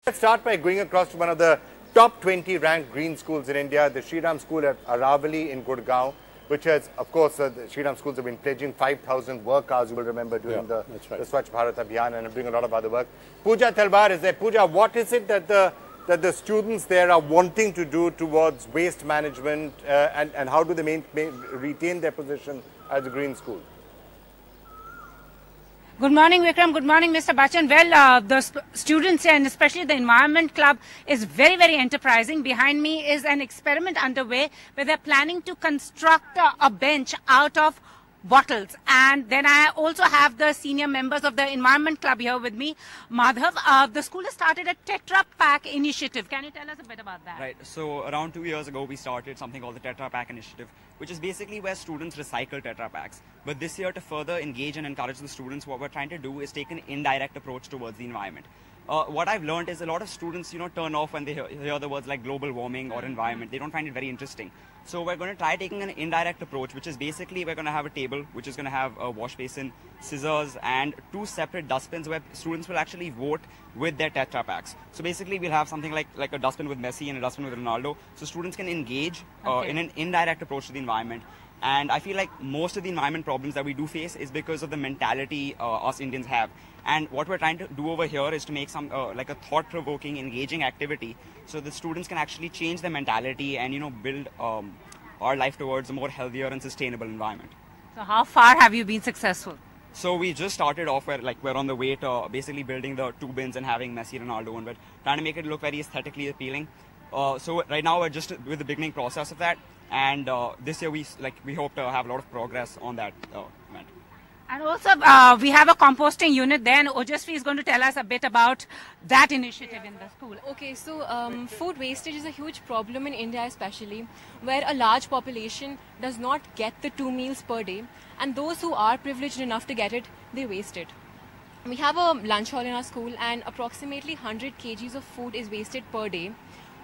Let's start by going across to one of the top 20 ranked green schools in India, the Shri Ram School at Aravalli in Gurgaon, which has, of course, the Shri Ram schools have been pledging 5,000 work hours, you will remember, during the Swachh Bharat Abhiyan, and are doing a lot of other work. Pooja Talwar is there. Pooja, what is it that the students there are wanting to do towards waste management and how do they retain their position as a green school? Good morning, Vikram. Good morning, Mr. Bachchan. Well, the students and especially the Environment Club is very, very enterprising. Behind me is an experiment underway where they're planning to construct a bench out of bottles. And then I also have the senior members of the Environment Club here with me. Madhav, the school has started a Tetra Pack initiative. Can you tell us a bit about that? Right. So around 2 years ago, we started something called the Tetra Pack initiative, which is basically where students recycle Tetra Packs. But this year, to further engage and encourage the students, what we're trying to do is take an indirect approach towards the environment. What I've learned is a lot of students, turn off when they hear the words like global warming or environment. They don't find it very interesting. So we're going to try taking an indirect approach, which is basically we're going to have a table, which is going to have a wash basin, scissors, and 2 separate dustbins where students will actually vote with their Tetra Packs. So basically we'll have something like a dustbin with Messi and a dustbin with Ronaldo. So students can engage in an indirect approach to the environment. And I feel like most of the environment problems that we do face is because of the mentality us Indians have. And what we're trying to do over here is to make some like a thought-provoking, engaging activity so the students can actually change their mentality and, build our life towards a more healthier and sustainable environment. So how far have you been successful? So we just started off where we're on the way to basically building the 2 bins and having Messi, Ronaldo, and we're trying to make it look very aesthetically appealing. So right now we're just with the beginning process of that. And this year we hope to have a lot of progress on that event. And also we have a composting unit there, and Ojasvi is going to tell us a bit about that initiative in the school. Okay, so food wastage is a huge problem in India especially, where a large population does not get the 2 meals per day, and those who are privileged enough to get it, they waste it. We have a lunch hall in our school and approximately 100 kgs of food is wasted per day.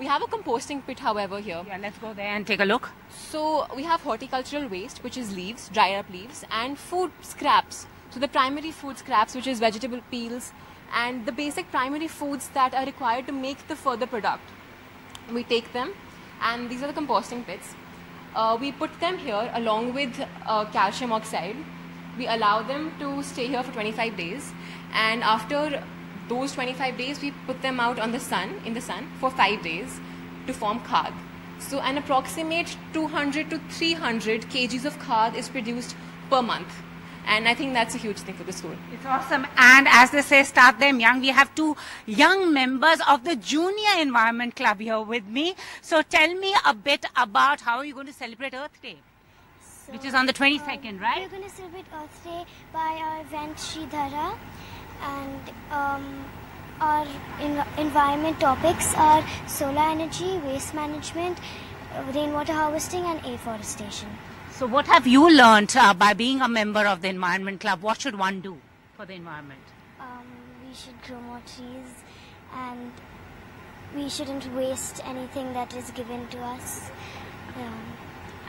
We have a composting pit, however, here. Yeah, let's go there and take a look. So we have horticultural waste, which is leaves, dried up leaves, and food scraps. So the primary food scraps, which is vegetable peels, and the basic primary foods that are required to make the further product. We take them, and these are the composting pits. We put them here along with calcium oxide. We allow them to stay here for 25 days, and after those 25 days, we put them out in the sun for 5 days to form khad. So an approximate 200 to 300 kgs of khad is produced per month. And I think that's a huge thing for the school. It's awesome. And as they say, start them young. We have 2 young members of the Junior Environment Club here with me. So tell me a bit about how you're going to celebrate Earth Day, which is on the 22nd, right? We're going to celebrate Earth Day by our event Shri Dhara. And our environment topics are solar energy, waste management, rainwater harvesting and afforestation. So what have you learnt by being a member of the Environment Club? What should one do for the environment? We should grow more trees and we shouldn't waste anything that is given to us.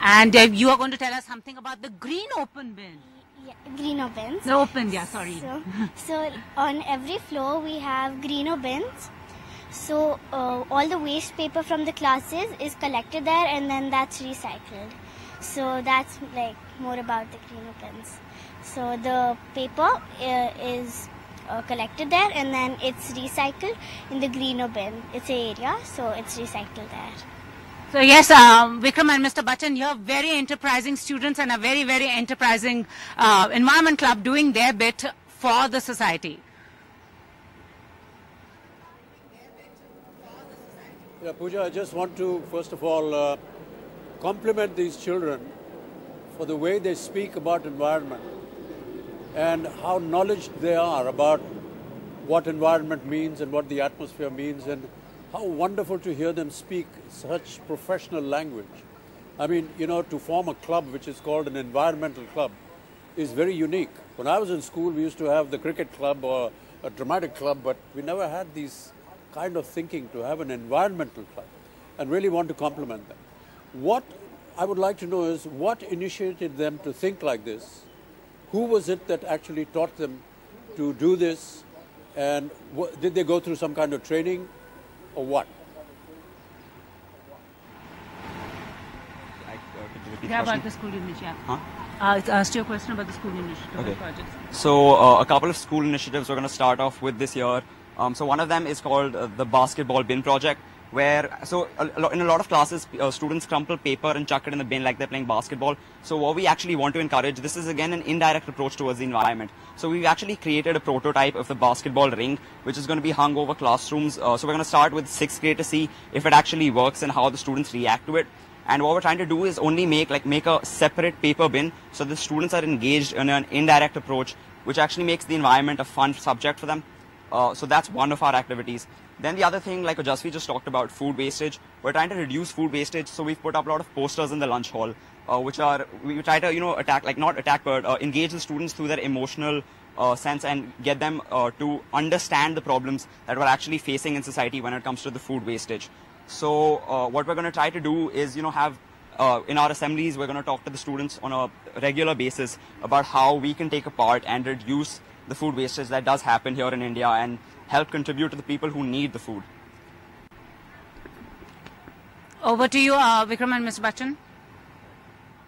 And you are going to tell us something about the green open bin. Yeah, Greeno bins. The open, yeah, sorry. So on every floor we have Greeno bins. So all the waste paper from the classes is collected there and then that's recycled. So that's more about the Greeno bins. So the paper is collected there and then it's recycled in the Greeno bin. It's an area, so it's recycled there. So yes, Vikram and Mr. Bachchan, you're very enterprising students and a very, very enterprising Environment Club doing their bit for the society. Yeah, Pooja, I just want to first of all compliment these children for the way they speak about environment and how knowledgeable they are about what environment means and what the atmosphere means, and how wonderful to hear them speak such professional language. I mean, to form a club which is called an environmental club is very unique. When I was in school, we used to have the cricket club or a dramatic club, but we never had these kind of thinking to have an environmental club, and really want to compliment them. What I would like to know is what initiated them to think like this? Who was it that actually taught them to do this? And did they go through some kind of training? or what? Yeah, about the school initiative. Huh? It asked you a question about the school initiative Okay. projects. So a couple of school initiatives we're going to start off with this year. So one of them is called the basketball bin project, where in a lot of classes students crumple paper and chuck it in the bin like they're playing basketball. So what we actually want to encourage, this is again an indirect approach towards the environment. So we've actually created a prototype of the basketball ring, which is going to be hung over classrooms. So we're going to start with 6th grade to see if it actually works and how the students react to it. And what we're trying to do is only make a separate paper bin, so the students are engaged in an indirect approach, which actually makes the environment a fun subject for them. So that's one of our activities. Then the other thing, like Jasvi just talked about, food wastage. We're trying to reduce food wastage, so we've put up a lot of posters in the lunch hall, we try to engage the students through their emotional sense and get them to understand the problems that we're actually facing in society when it comes to the food wastage. So what we're going to try to do is, have in our assemblies, we're going to talk to the students on a regular basis about how we can take a part and reduce the food wastage that does happen here in India and help contribute to the people who need the food. Over to you, Vikram and Mr. Bachchan.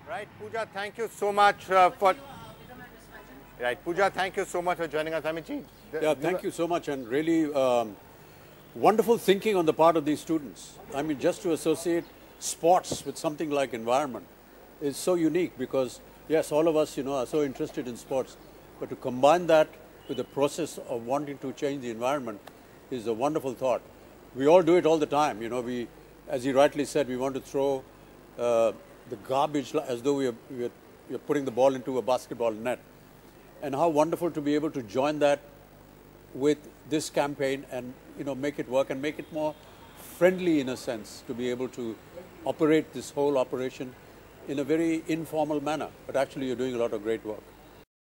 Right, Pooja, thank you so much for... Right, Pooja, thank you so much for joining us. Amitji. Yeah, thank you so much, and really wonderful thinking on the part of these students. I mean, just to associate sports with something like environment is so unique because, yes, all of us, are so interested in sports, but to combine that with the process of wanting to change the environment is a wonderful thought. We all do it all the time, we, as he rightly said, we want to throw the garbage as though we are putting the ball into a basketball net. And how wonderful to be able to join that with this campaign and make it work and make it more friendly in a sense, to be able to operate this whole operation in a very informal manner. But actually you're doing a lot of great work.